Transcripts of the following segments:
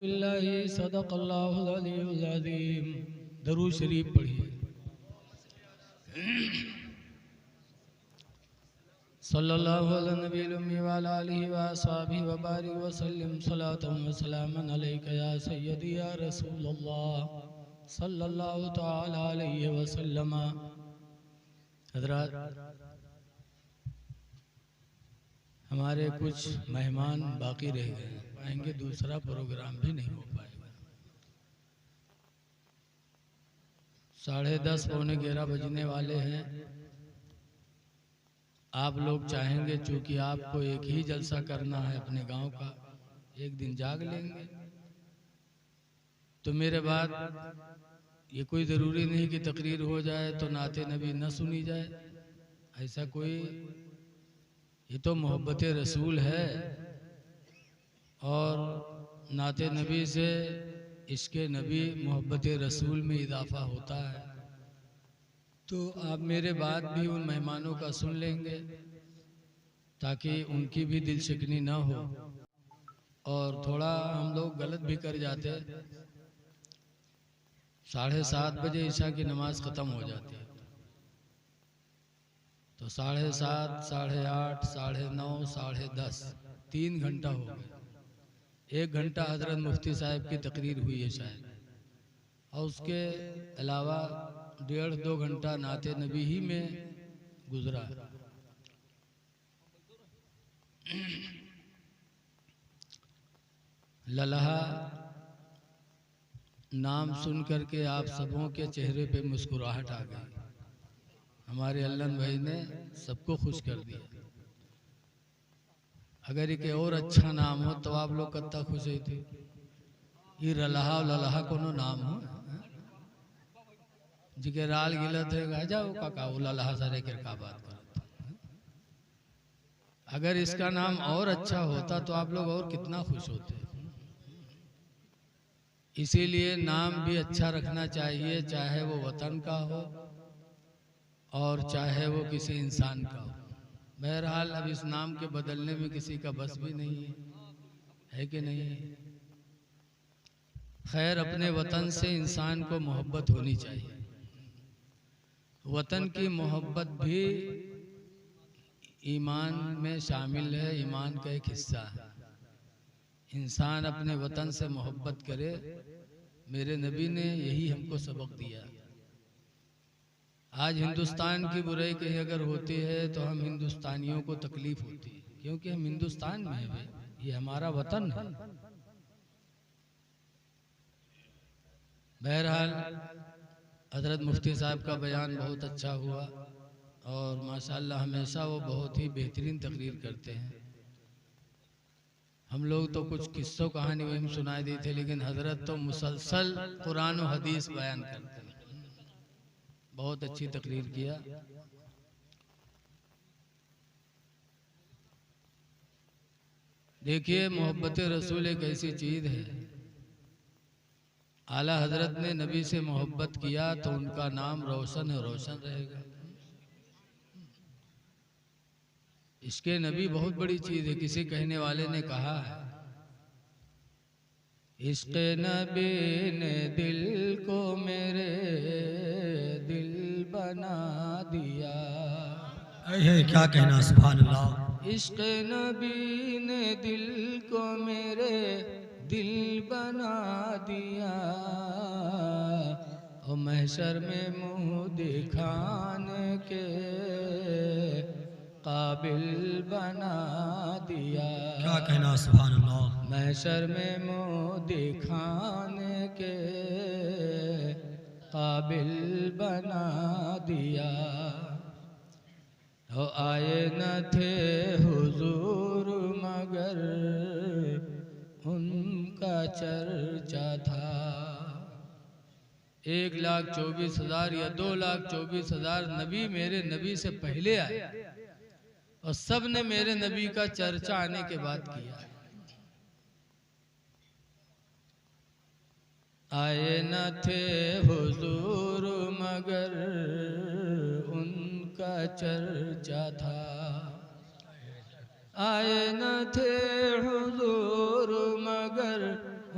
बिल्लाहि सदक़ल्लाहुल अलीयुल अज़ीम। दरूद शरीफ पढ़िए। सल्लल्लाहु अला नबील उम्मी व अला आलिहि व अस्हाबिहि व बारिक व सल्लिम सलातन व सलामन अलैका या सय्यदी या रसूलल्लाह सल्लल्लाहु तआला अलैहि व सल्लम। हज़रात, हमारे कुछ मेहमान बाकी रह गए, पाएंगे दूसरा प्रोग्राम भी नहीं हो पाएगा। 10:30 पौने 11 बजने वाले हैं। आप लोग चाहेंगे चूंकि आपको एक ही जलसा करना है अपने गांव का, एक दिन जाग लेंगे, तो मेरे बाद ये कोई ज़रूरी नहीं कि तकरीर हो जाए तो नाते नबी न सुनी जाए, ऐसा कोई, ये तो मोहब्बत रसूल है और नाते नबी से इश्क़ नबी मोहब्बत रसूल में इजाफा होता है। तो आप मेरे बाद भी उन मेहमानों का सुन लेंगे ताकि उनकी भी दिल शिकनी ना हो। और थोड़ा हम लोग गलत भी कर जाते, 7:30 बजे ईशा की नमाज ख़त्म हो जाती है, तो 7:30, 8:30, 9:30, 10:30 3 घंटा हो गए। 1 घंटा हज़रत मुफ्ती साहब की तकरीर हुई है शायद, और उसके अलावा 1.5-2 घंटा नाते नबी ही में गुजरा। ललहा नाम सुन करके आप सबों के चेहरे पे मुस्कुराहट आ गई। हमारे अल्लन भाई ने सबको खुश कर दिया। अगर एक और अच्छा नाम हो तो आप लोग कत्ता खुश होते। ये रलहा ललहा कोनो नाम हो जिके राल गिलत है जाओ काका वो ललहा सारे के का बात करते। अगर इसका नाम और अच्छा होता तो आप लोग और कितना खुश होते। इसीलिए नाम भी अच्छा रखना चाहिए, चाहे वो वतन का हो और चाहे वो किसी इंसान का हो। बहरहाल अब इस नाम के बदलने में किसी का बस भी नहीं है कि नहीं? खैर, अपने वतन से इंसान को मोहब्बत होनी चाहिए। वतन की मोहब्बत भी ईमान में शामिल है, ईमान का एक हिस्सा है। इंसान अपने वतन से मोहब्बत करे, मेरे नबी ने यही हमको सबक दिया। आज हिंदुस्तान की बुराई कहीं अगर होती है तो हम हिंदुस्तानियों को तकलीफ होती है, क्योंकि हम हिंदुस्तान में हैं, ये हमारा वतन है। बहरहाल हज़रत मुफ्ती साहब का बयान बहुत अच्छा हुआ और माशाअल्लाह हमेशा वो बहुत ही बेहतरीन तकरीर करते हैं। हम लोग तो कुछ किस्सों कहानी वही सुनाई दी थे, लेकिन हज़रत तो मुसलसल कुरान और हदीस बयान करते हैं। बहुत अच्छी तकरीर किया। देखिए, मोहब्बत रसूल एक ऐसी चीज़ है, आला हजरत ने नबी से मोहब्बत किया तो उनका नाम रोशन रोशन रहेगा। इसके नबी बहुत बड़ी चीज़ है। किसी कहने वाले ने कहा है, इश्क़ नबी ने दिल को मेरे दिल बना दिया। क्या कहना, सुभान अल्लाह। इश्क़ नबी ने दिल को मेरे दिल बना दिया, और महशर में मुँह दिखाने के काबिल बना दिया। क्या कहना, सुभान अल्लाह। महशर में मुँह दिखाने के काबिल बना दिया। हो आए न थे हुजूर मगर उनका चर्चा था। 1,24,000 या 2,24,000 नबी मेरे नबी से पहले आए और सब ने मेरे नबी का चर्चा आने के बाद किया। आए न थे हुजूर मगर उनका चर्चा था। आए न थे हुजूर मगर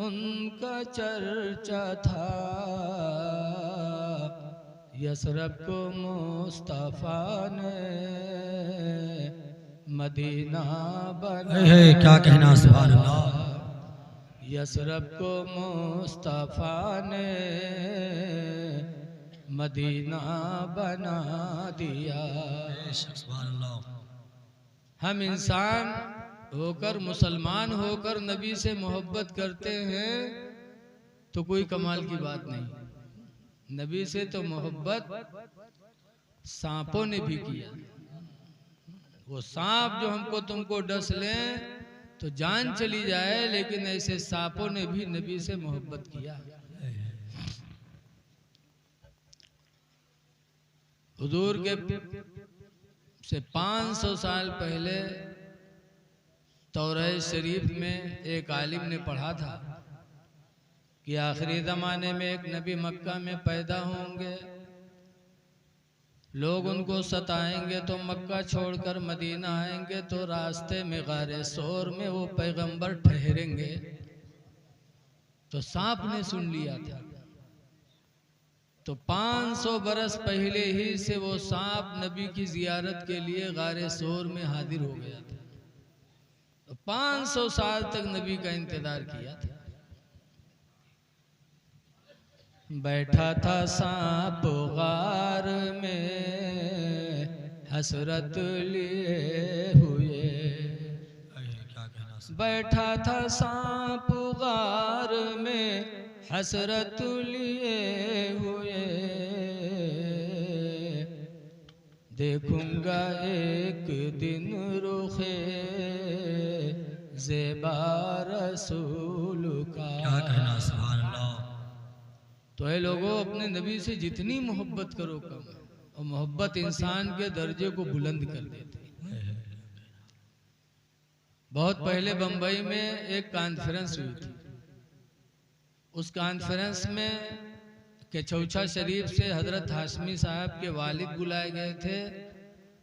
उनका चर्चा था, यसरब को मुस्तफा ने मदीना बना क्या कहना सुभान अल्लाह। यसरब को मुस्तफा ने मदीना बना दिया। सुभान अल्लाह। हम इंसान होकर, मुसलमान होकर नबी से मोहब्बत करते हैं तो कोई कमाल की बात नहीं। नबी से तो मोहब्बत सांपों ने भी किया। वो सांप जो हमको तुमको डस लें तो जान चली जाए, लेकिन ऐसे सांपों ने भी नबी से मोहब्बत किया। हुजूर के से 500 साल पहले तौरात शरीफ में एक आलिम ने पढ़ा था कि आखिरी ज़माने में एक नबी मक्का में पैदा होंगे, लोग उनको सताएंगे तो मक्का छोड़कर मदीना आएंगे, तो रास्ते में गारे सोर में वो पैगंबर ठहरेंगे। तो सांप ने सुन लिया था, तो 500 बरस पहले ही से वो सांप नबी की जियारत के लिए गारे सोर में हाजिर हो गया था। तो 500 साल तक नबी का इंतजार किया था। बैठा था सांप गार में हसरत लिए हुए, बैठा था सांप गार में हसरत लिए हुए, देखूंगा एक दिन रुखे ज़ेबा रसूल का। क्या कहना सुभान अल्लाह। तो ये लोगों, अपने नबी से जितनी मोहब्बत करो कम, और मोहब्बत इंसान के दर्जे को बुलंद कर देती है। बहुत पहले बंबई में एक कॉन्फ्रेंस हुई थी। उस कॉन्फ्रेंस में केचौछा शरीफ से हजरत हाशमी साहब के वालिद बुलाए गए थे,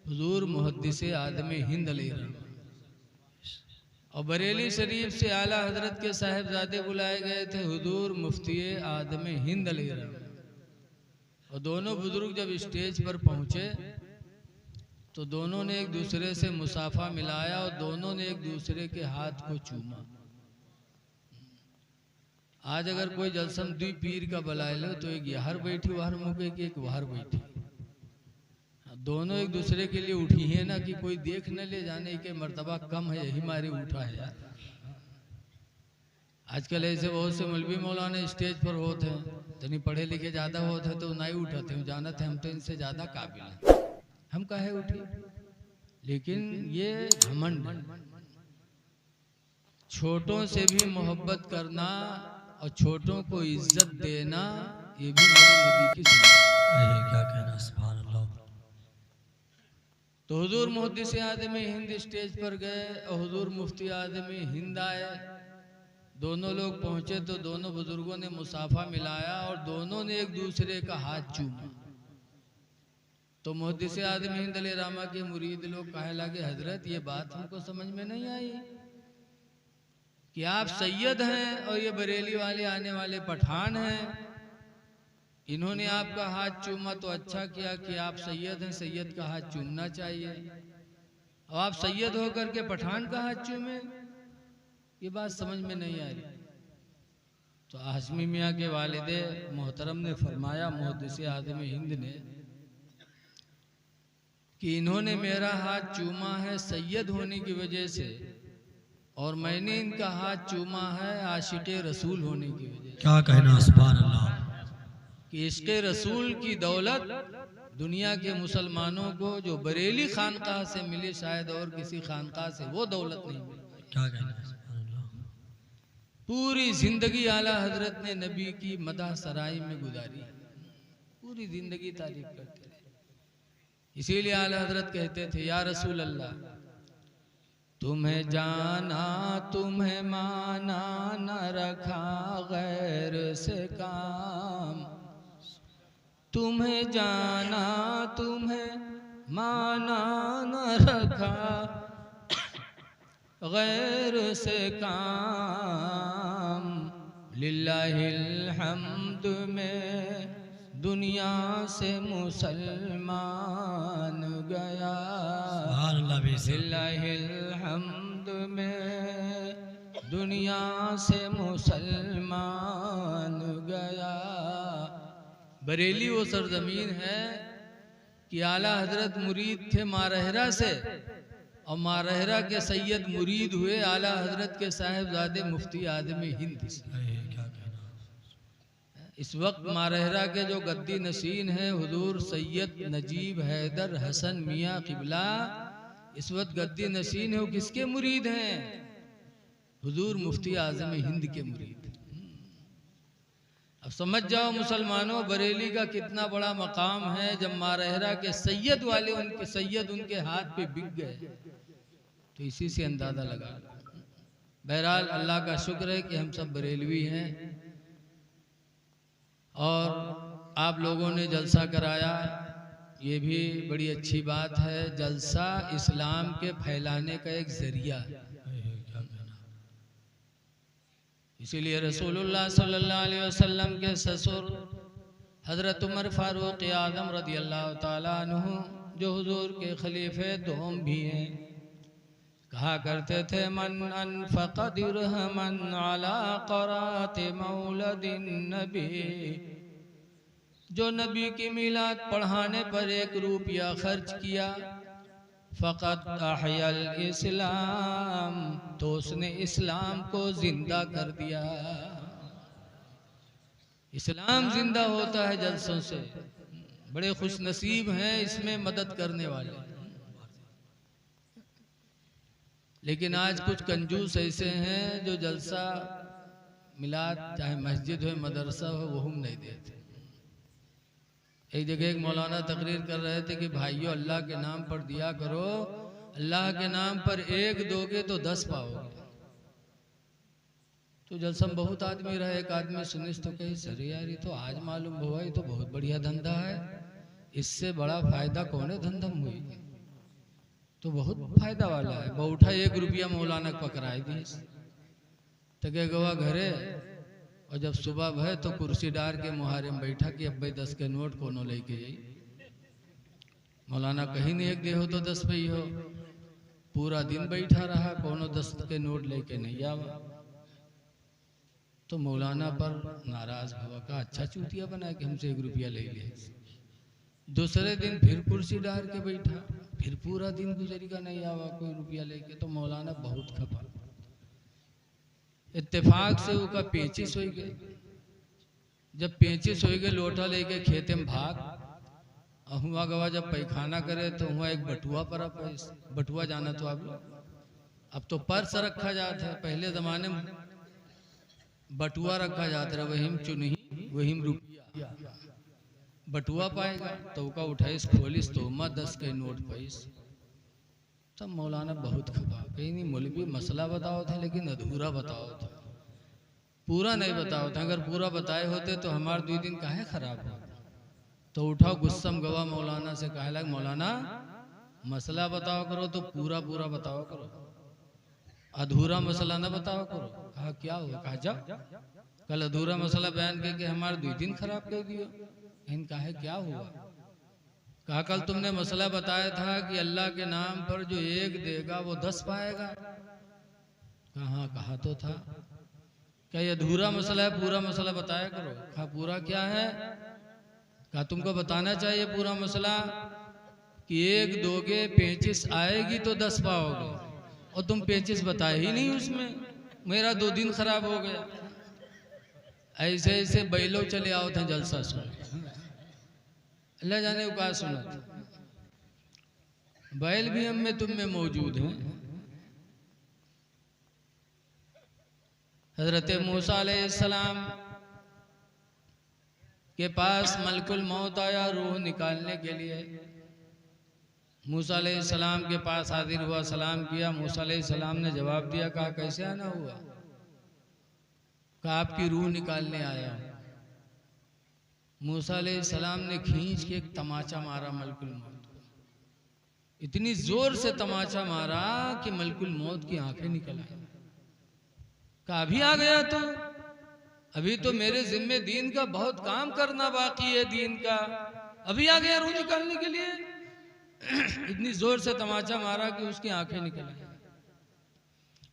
हुजूर मुहद्दिस आदम हिंद अलैहिर्रहमत, और बरेली शरीफ से आला हजरत के साहिबजादे बुलाए गए थे, हुजूर मुफ्ती आदम हिंद अलैहिर्रहमत। और दोनों बुजुर्ग जब स्टेज पर पहुंचे तो दोनों ने एक दूसरे से मुसाफा मिलाया और दोनों ने एक दूसरे के हाथ को चूमा। आज अगर कोई जलसम द्वी पीर का बुला लो तो एक यहर बैठी वहर मुके की, एक वहर बैठी, दोनों एक दूसरे के लिए उठी है ना कि कोई देख न ले, जाने के मर्तबा कम है यही मारे उठा है यार। आजकल ऐसे बहुत से मौलवी मौलाना स्टेज पर होते हैं, तो नहीं पढ़े लिखे ज्यादा होते हैं तो नहीं उठाते हैं, जानते हैं हम तो इनसे ज्यादा काबिल हैं, हम काहे उठी। लेकिन ये घमंड, छोटों से भी मोहब्बत करना और छोटों को इज्जत देना, ये भी मेरे नबी की सुन्नत है। क्या कहना सुभान अल्लाह। तो हुजूर मुहद्दिस आदम हिंद स्टेज पर गए और हुजूर मुफ्ती आदम हिंद आए। दोनों लोग पहुंचे तो दोनों बुजुर्गों ने मुसाफा मिलाया और दोनों ने एक दूसरे का हाथ चूमा। तो मुहद्दिस आदम हिंद अलैहिर्रहमत के मुरीद लोग कहे लगे, हजरत ये बात हमको समझ में नहीं आई कि आप सैयद हैं और ये बरेली वाले आने वाले पठान हैं। इन्होंने आपका हाथ चूमा तो अच्छा किया कि आप सैयद हैं, सैयद का हाथ चूमना चाहिए। और आप सैयद होकर के पठान का हाथ चूमे, ये बात समझ में नहीं आ रही। तो हाशमी मियाँ के वालिदे मोहतरम ने फरमाया, मुहद्दिस आदम हिंद ने, कि इन्होंने मेरा हाथ चूमा है सैयद होने की वजह से, और मैंने इनका हाथ चूमा है आशिक़े रसूल होने की वजह से। क्या कहना सुभान अल्लाह। कि इश्क़े रसूल की दौलत दुनिया के मुसलमानों को जो बरेली खानकाह से मिली, शायद और किसी खानकाह से वो दौलत नहीं मिली। क्या कहना सुभान अल्लाह। पूरी जिंदगी आला हजरत ने नबी की मदह सराई में गुजारी, पूरी जिंदगी तारीफ करते रहे। इसीलिए आला हजरत कहते थे, या रसूल अल्लाह, तुम्हें जाना तुम्हें माना, न रखा गैर से काम। तुम्हें जाना तुम्हें माना, न रखा गैर से काम। लिल्लाहिल हम्द में दुनिया से मुसलमान गया, सुभान अल्लाह बेशक। लिल्लाहिल हम्द में दुनिया से मुसलमान गया। बरेली वो सरजमीन है कि आला हजरत मुरीद थे मारहरा से, और मारहरा के सैयद मुरीद हुए आला हजरत के साहिबजादे मुफ्ती आदम हिंद से। क्या कहना। इस वक्त मारहरा के जो गद्दी नशीन हैं हुजूर सैयद नजीब हैदर हसन मियाँ किबला, इस वक्त गद्दी नशीन है, वो किसके मुरीद हैं? हुजूर मुफ्ती आजम हिंद के मुरीद। अब समझ जाओ मुसलमानों, बरेली का कितना बड़ा मकाम है। जब मारहरा के सैयद वाले उनके सैयद उनके हाथ पे बिक गए, तो इसी से अंदाजा लगा। बहरहाल अल्लाह का शुक्र है कि हम सब बरेलवी हैं, और आप लोगों ने जलसा कराया, ये भी बड़ी अच्छी बात है। जलसा इस्लाम के फैलाने का एक जरिया है। इसीलिए रसूलुल्लाह सल्लल्लाहु अलैहि वसल्लम के ससुर हज़रत उमर फारूक आज़म रज़ी अल्लाह ताला अन्हु, जो हुजूर के खलीफे दोम भी हैं, कहा करते थे, मन अनफ़क़ दिरहमन अला क़रात मौलदिन नबी, जो नबी की मिलाद पढ़ाने पर 1 रुपया खर्च किया, फ़क़त अहयल इस्लाम, तो उसने इस्लाम को जिंदा कर दिया। इस्लाम जिंदा होता है जलसों से। बड़े खुश नसीब हैं इसमें मदद करने वाले। लेकिन आज कुछ कंजूस ऐसे हैं जो जलसा मिलाद चाहे मस्जिद हो मदरसा हो वो हम नहीं देते। एक जगह एक मौलाना तकरीर कर रहे थे कि भाइयों अल्लाह के नाम पर दिया करो, अल्लाह के नाम पर 1 दोगे तो 10 पाओगे। तो जलसा में बहुत आदमी रहे, एक आदमी सुनिस तो कही, सर यार ये तो आज मालूम हुआ, ये तो बहुत बढ़िया धंधा है, इससे बड़ा फायदा कौन है धंधा में हुई, तो बहुत फायदा वाला है। बहुठा 1 रुपया मौलाना पकड़ाई दी तके गवा घरे, और जब सुबह भय तो कुर्सी डार के मुहारे में बैठा कि अब भाई 10 के नोट कोनो लेके आई। मौलाना कहीं नहीं एक दे हो तो 10 पे ही हो। पूरा दिन बैठा रहा, कोनो 10 के नोट लेके नहीं आवा। तो मौलाना पर नाराज हुआ, कहा अच्छा चूतिया बना कि हमसे 1 रुपया ले लिया। दूसरे दिन फिर कुर्सी डार के बैठा, फिर पूरा दिन गुजरेगा नहीं आवा कोई रुपया लेके। तो मौलाना बहुत खपा। इत्तेफाक से उसका 25 हो गए। जब 25 हो गए लोटा लेके खेते में भाग, हुआ गवा जब पैखाना करे तो हुआ एक बटुआ पर, बटुआ जाना तो आप अब तो पर्स रखा जाता है, पहले जमाने में बटुआ रखा जाता है, वही में चुनही वही में रुपया। बटुआ पाएगा तो उसका उठाइस खोलिस तो 10 के नोट पैस। तब मौलाना बहुत खपा, कहीं नहीं मौलवी मसला बताओ था लेकिन अधूरा बताओ था, पूरा नहीं बताओ था। अगर पूरा बताए होते तो हमारे 2 दिन काहे खराब हो। तो उठाओ गुस्सा में गवा मौलाना से कहे लग, मौलाना मसला बताओ करो तो पूरा पूरा बताओ करो, अधूरा मसला ना बताओ करो। कहा क्या हुआ? कहा जा कल अधूरा मसला बयान करके हमारे 2 दिन खराब कर दियो। इन कहा क्या हुआ? कहा कल तुमने मसला बताया था कि अल्लाह के नाम पर जो 1 देगा वो 10 पाएगा। कहा कहा तो था। क्या ये अधूरा मसला है, पूरा मसला बताया करो। कहा पूरा क्या है? कहा तुमको बताना चाहिए पूरा मसला कि 1 दोगे 25 आएगी तो 10 पाओगे, और तुम 25 बताए ही नहीं उसमें, मेरा 2 दिन खराब हो गया। ऐसे ऐसे बैलो चले आओ थे जलसा सुन, अल्लाह जाने वो कहा सुना था। बैल भी हम में तुम में मौजूद हैं। हजरत मूसा अलैहिस्सलाम के पास मलकुल मौत आया रूह निकालने के लिए। मूसा अलैहिस्सलाम के पास हाजिर हुआ, सलाम किया। मूसा अलैहिस्सलाम ने जवाब दिया, कहा कैसे आना हुआ? कहा आपकी रूह निकालने आया। मूसा अलैहिस्सलाम ने खींच के एक तमाचा मारा मलकुल मौत को, इतनी जोर से तमाचा मारा कि मलकुल मौत की आंखें निकल आई। कहा अभी आ गया तो? अभी तो मेरे जिम्मे दीन का बहुत काम करना बाकी है, दीन का। अभी आ गया रूह निकालने के लिए। इतनी जोर से तमाचा मारा कि उसकी आंखें निकल गई।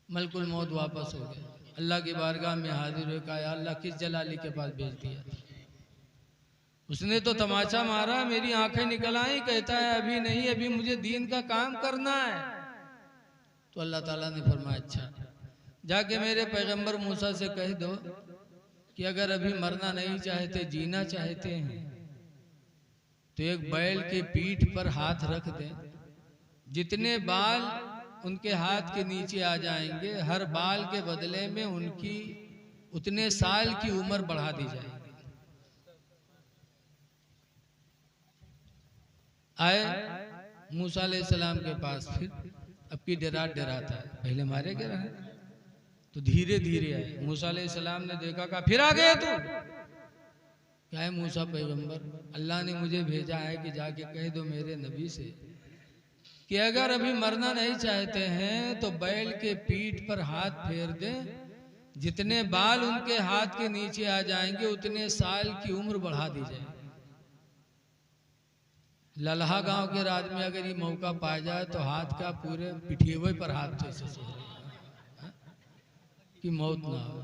मलकुल मौत वापस हो गया। अल्लाह की बारगाह में हाजिर हुए, कहा अल्लाह किस जलाली के पास भेज दिया? उसने तो तमाचा मारा, मेरी आंखें निकल आई, कहता है अभी नहीं, अभी मुझे दीन का काम करना है। तो अल्लाह ताला ने फरमाया अच्छा, जाके मेरे पैगंबर मूसा से कह दो कि अगर अभी मरना नहीं चाहते, जीना चाहते हैं, तो एक बैल के पीठ पर हाथ रख दें। जितने बाल उनके हाथ के नीचे आ जाएंगे, हर बाल के बदले में उनकी उतने साल की उम्र बढ़ा दी जाएगी। आए मूसा अलैहिस्सलाम के पास, फिर अब की डराता है, पहले मारे गए रहे तो धीरे धीरे आए। मूसा अलैहिस्सलाम ने देखा, कहा फिर आ गया तू? क्या है मूसा पैगंबर, अल्लाह ने मुझे भेजा है कि जाके कह दो मेरे नबी से कि अगर अभी मरना नहीं चाहते हैं तो बैल के पीठ पर हाथ फेर दें, जितने बाल उनके हाथ के नीचे आ जाएंगे उतने साल की उम्र बढ़ा दी जाएगी। लल्हा गांव के राज में अगर ये मौका पाया जाए तो हाथ का पूरे पिठिए पर हाथ जैसे सो रहे कि मौत ना हो।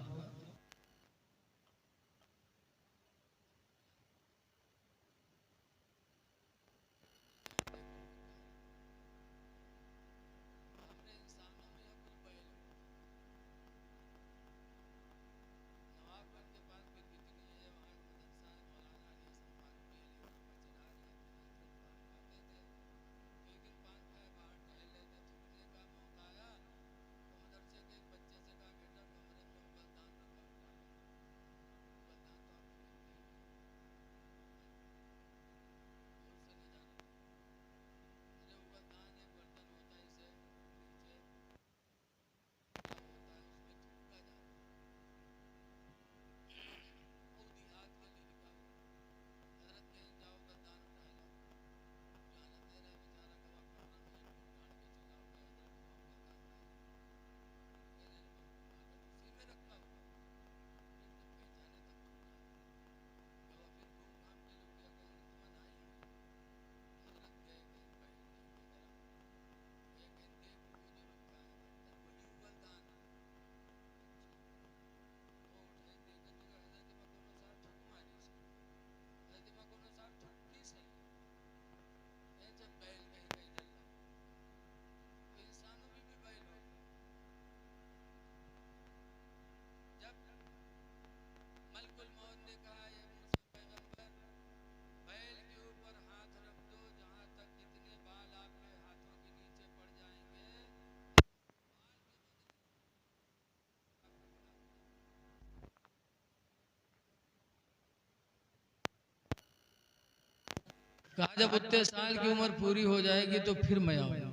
कहा जब उतने साल की उम्र पूरी हो जाएगी तो फिर मैं आऊंगा।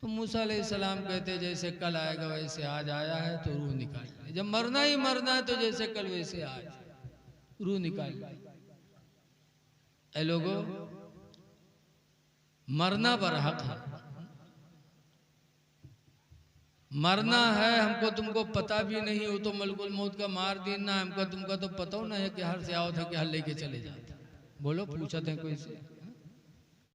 तो मूसा अलैहिस्सलाम कहते जैसे कल आएगा वैसे आज आया है तो रूह निकाल ले। जब मरना ही मरना है तो जैसे कल वैसे आज रूह निकाल ले। ऐ लोगों, मरना बरहक है, मरना है। हमको तुमको पता भी नहीं हो तो मलकुल मौत का मार देना, हमको तुमको तो पता हो ना है कि हर से आओ था कि हर लेके चले जाते। बोलो पूछा थे कोई से?